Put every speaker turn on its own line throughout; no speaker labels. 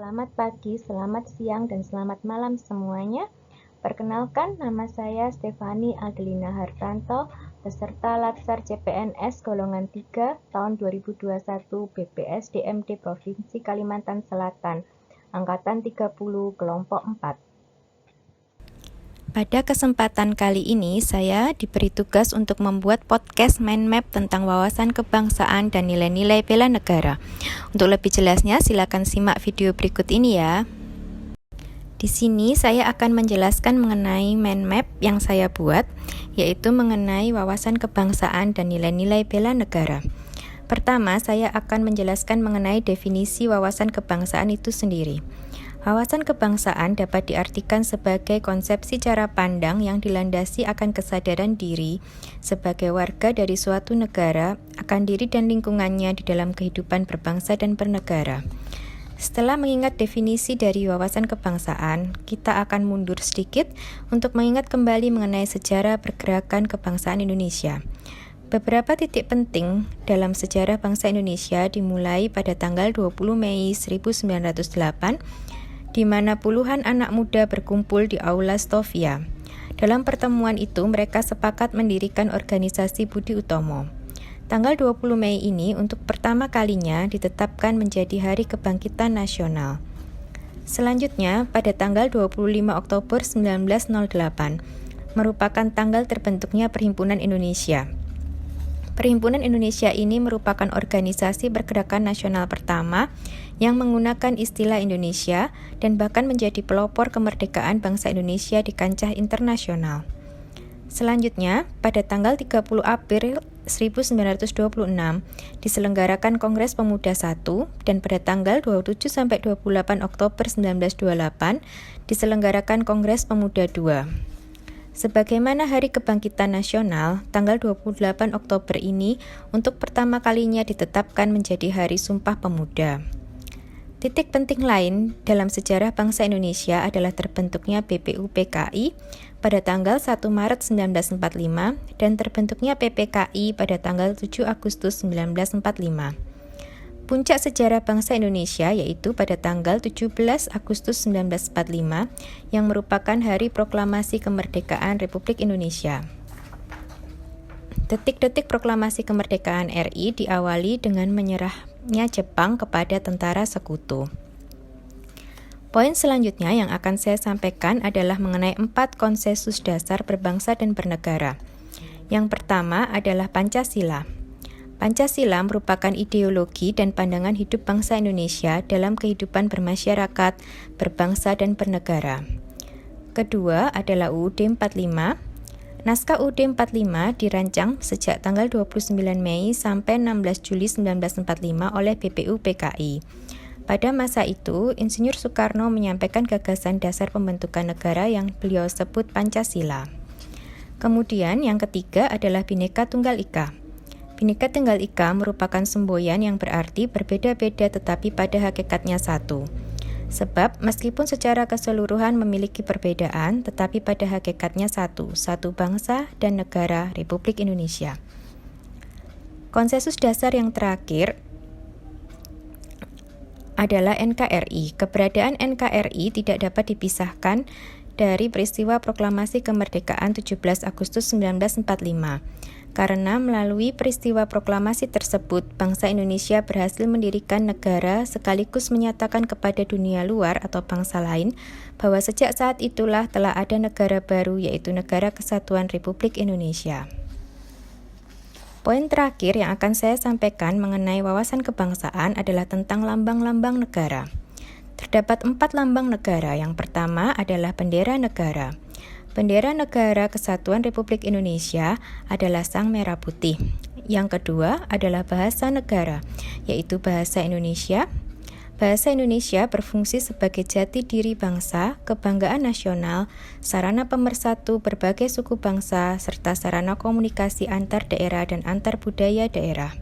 Selamat pagi, selamat siang, dan selamat malam semuanya. Perkenalkan, nama saya Stefani Adelina Hartanto, peserta Latsar CPNS golongan 3 tahun 2021 BPS DMD Provinsi Kalimantan Selatan, Angkatan 30, Kelompok 4.
Pada kesempatan kali ini, saya diberi tugas untuk membuat podcast mind map tentang wawasan kebangsaan dan nilai-nilai bela negara. Untuk lebih jelasnya, silakan simak video berikut ini ya. Di sini saya akan menjelaskan mengenai mind map yang saya buat, yaitu mengenai wawasan kebangsaan dan nilai-nilai bela negara. Pertama, saya akan menjelaskan mengenai definisi wawasan kebangsaan itu sendiri. Wawasan kebangsaan dapat diartikan sebagai konsepsi cara pandang yang dilandasi akan kesadaran diri sebagai warga dari suatu negara akan diri dan lingkungannya di dalam kehidupan berbangsa dan bernegara. Setelah mengingat definisi dari wawasan kebangsaan, kita akan mundur sedikit untuk mengingat kembali mengenai sejarah pergerakan kebangsaan Indonesia. Beberapa titik penting dalam sejarah bangsa Indonesia dimulai pada tanggal 20 Mei 1908, di mana puluhan anak muda berkumpul di Aula Stovia. Dalam pertemuan itu, mereka sepakat mendirikan organisasi Budi Utomo. Tanggal 20 Mei ini untuk pertama kalinya ditetapkan menjadi Hari Kebangkitan Nasional. Selanjutnya, pada tanggal 25 Oktober 1908, merupakan tanggal terbentuknya Perhimpunan Indonesia. Perhimpunan Indonesia ini merupakan organisasi pergerakan nasional pertama yang menggunakan istilah Indonesia dan bahkan menjadi pelopor kemerdekaan bangsa Indonesia di kancah internasional. Selanjutnya, pada tanggal 30 April 1926 diselenggarakan Kongres Pemuda I dan pada tanggal 27-28 Oktober 1928 diselenggarakan Kongres Pemuda II. Sebagaimana Hari Kebangkitan Nasional, tanggal 28 Oktober ini untuk pertama kalinya ditetapkan menjadi Hari Sumpah Pemuda. Titik penting lain dalam sejarah bangsa Indonesia adalah terbentuknya BPUPKI pada tanggal 1 Maret 1945 dan terbentuknya PPKI pada tanggal 7 Agustus 1945. Puncak sejarah bangsa Indonesia yaitu pada tanggal 17 Agustus 1945 yang merupakan Hari Proklamasi Kemerdekaan Republik Indonesia. Detik-detik proklamasi kemerdekaan RI diawali dengan menyerahnya Jepang kepada tentara sekutu. Poin selanjutnya yang akan saya sampaikan adalah mengenai 4 konsensus dasar berbangsa dan bernegara. Yang pertama adalah Pancasila. Pancasila merupakan ideologi dan pandangan hidup bangsa Indonesia dalam kehidupan bermasyarakat, berbangsa, dan bernegara. Kedua adalah UUD 45. Naskah UUD 45 dirancang sejak tanggal 29 Mei sampai 16 Juli 1945 oleh BPUPKI. Pada masa itu, Insinyur Soekarno menyampaikan gagasan dasar pembentukan negara yang beliau sebut Pancasila. Kemudian yang ketiga adalah Bhinneka Tunggal Ika. Bhinneka Tunggal Ika merupakan semboyan yang berarti berbeda-beda tetapi pada hakikatnya satu. Sebab meskipun secara keseluruhan memiliki perbedaan tetapi pada hakikatnya satu bangsa dan negara Republik Indonesia. Konsensus dasar yang terakhir adalah NKRI. Keberadaan NKRI tidak dapat dipisahkan dari peristiwa proklamasi kemerdekaan 17 Agustus 1945. Karena melalui peristiwa proklamasi tersebut, bangsa Indonesia berhasil mendirikan negara sekaligus menyatakan kepada dunia luar atau bangsa lain bahwa sejak saat itulah telah ada negara baru yaitu Negara Kesatuan Republik Indonesia. Poin terakhir yang akan saya sampaikan mengenai wawasan kebangsaan adalah tentang lambang-lambang negara. Terdapat 4 lambang negara. Yang pertama adalah bendera negara. Bendera Negara Kesatuan Republik Indonesia adalah sang merah putih. Yang kedua adalah bahasa negara, yaitu bahasa Indonesia. Bahasa Indonesia berfungsi sebagai jati diri bangsa, kebanggaan nasional, sarana pemersatu berbagai suku bangsa, serta sarana komunikasi antar daerah dan antar budaya daerah.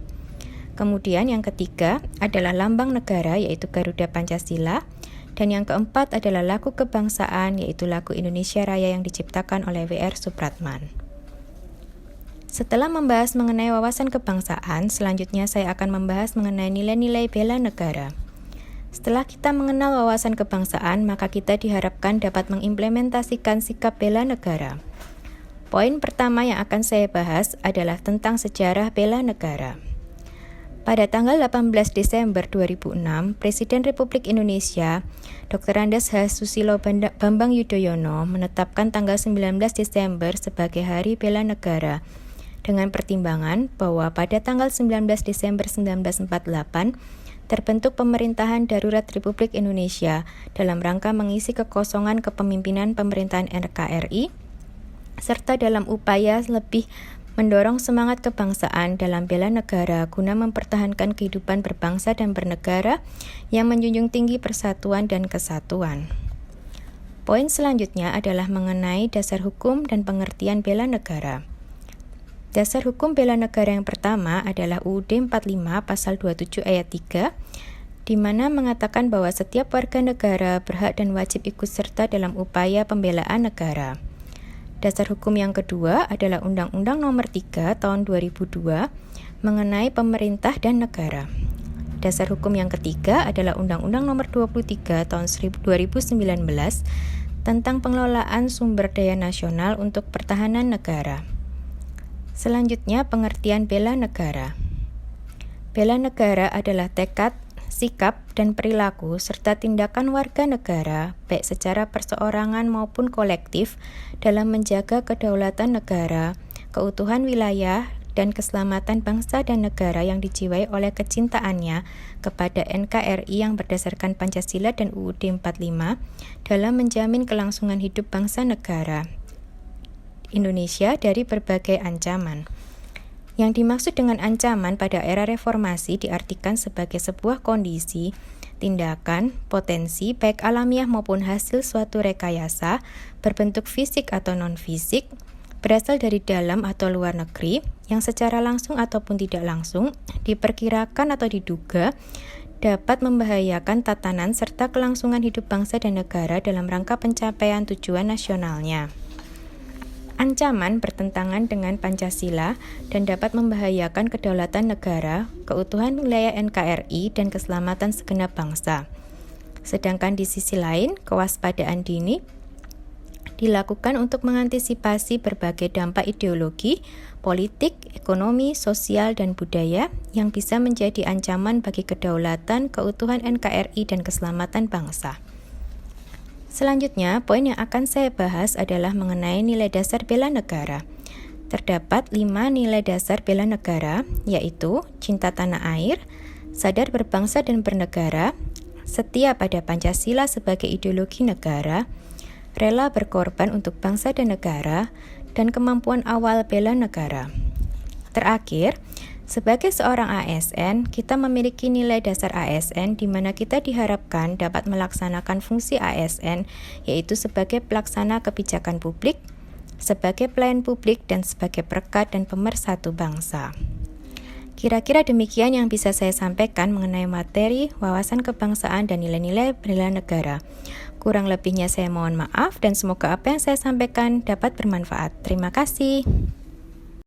Kemudian yang ketiga adalah lambang negara, yaitu Garuda Pancasila. Dan yang keempat adalah lagu kebangsaan, yaitu lagu Indonesia Raya yang diciptakan oleh W.R. Supratman. Setelah membahas mengenai wawasan kebangsaan, selanjutnya saya akan membahas mengenai nilai-nilai bela negara. Setelah kita mengenal wawasan kebangsaan, maka kita diharapkan dapat mengimplementasikan sikap bela negara. Poin pertama yang akan saya bahas adalah tentang sejarah bela negara. Pada tanggal 18 Desember 2006, Presiden Republik Indonesia, Dr. Andes H. Susilo Bambang Yudhoyono menetapkan tanggal 19 Desember sebagai Hari Bela Negara dengan pertimbangan bahwa pada tanggal 19 Desember 1948 terbentuk pemerintahan darurat Republik Indonesia dalam rangka mengisi kekosongan kepemimpinan pemerintahan NKRI, serta dalam upaya lebih mendorong semangat kebangsaan dalam bela negara guna mempertahankan kehidupan berbangsa dan bernegara yang menjunjung tinggi persatuan dan kesatuan. Poin selanjutnya adalah mengenai dasar hukum dan pengertian bela negara. Dasar hukum bela negara yang pertama adalah UUD 45 pasal 27 ayat 3, di mana mengatakan bahwa setiap warga negara berhak dan wajib ikut serta dalam upaya pembelaan negara. Dasar hukum yang kedua adalah Undang-Undang Nomor 3 Tahun 2002 mengenai pemerintah dan negara. Dasar hukum yang ketiga adalah Undang-Undang Nomor 23 Tahun 2019 tentang pengelolaan sumber daya nasional untuk pertahanan negara. Selanjutnya, pengertian bela negara. Bela negara adalah tekad, sikap, dan perilaku serta tindakan warga negara, baik secara perseorangan maupun kolektif, dalam menjaga kedaulatan negara, keutuhan wilayah, dan keselamatan bangsa dan negara yang dijiwai oleh kecintaannya kepada NKRI yang berdasarkan Pancasila dan UUD 45 dalam menjamin kelangsungan hidup bangsa negara Indonesia dari berbagai ancaman. Yang dimaksud dengan ancaman pada era reformasi diartikan sebagai sebuah kondisi, tindakan, potensi, baik alamiah maupun hasil suatu rekayasa, berbentuk fisik atau non-fisik, berasal dari dalam atau luar negeri, yang secara langsung ataupun tidak langsung, diperkirakan atau diduga, dapat membahayakan tatanan serta kelangsungan hidup bangsa dan negara dalam rangka pencapaian tujuan nasionalnya. Ancaman bertentangan dengan Pancasila dan dapat membahayakan kedaulatan negara, keutuhan wilayah NKRI, dan keselamatan segenap bangsa. Sedangkan di sisi lain, kewaspadaan dini dilakukan untuk mengantisipasi berbagai dampak ideologi, politik, ekonomi, sosial, dan budaya yang bisa menjadi ancaman bagi kedaulatan, keutuhan NKRI, dan keselamatan bangsa. Selanjutnya, poin yang akan saya bahas adalah mengenai nilai dasar bela negara. Terdapat 5 nilai dasar bela negara, yaitu cinta tanah air, sadar berbangsa dan bernegara, setia pada Pancasila sebagai ideologi negara, rela berkorban untuk bangsa dan negara, dan kemampuan awal bela negara. Terakhir, sebagai seorang ASN, kita memiliki nilai dasar ASN di mana kita diharapkan dapat melaksanakan fungsi ASN, yaitu sebagai pelaksana kebijakan publik, sebagai pelayan publik, dan sebagai perekat dan pemersatu bangsa. Kira-kira demikian yang bisa saya sampaikan mengenai materi, wawasan kebangsaan, dan nilai-nilai bela negara. Kurang lebihnya saya mohon maaf dan semoga apa yang saya sampaikan dapat bermanfaat. Terima kasih.